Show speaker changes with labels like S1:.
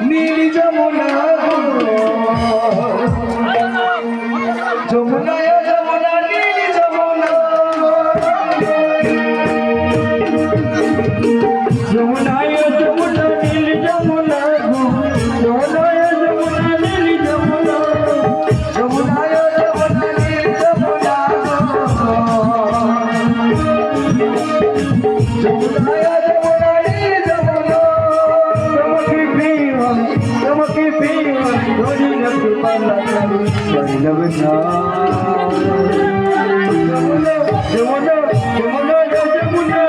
S1: নীল যমুনা যমুনা যমুনা নীল যমুনা যমুনা যমুনা নীল যমুনা যমুনা যমুনা নীল যমুনা যমুনা যমুনা নীল যমুনা যমুনা चमकी पीवा धोरी लग पाला वैलव जा जमुना जमुना जमुना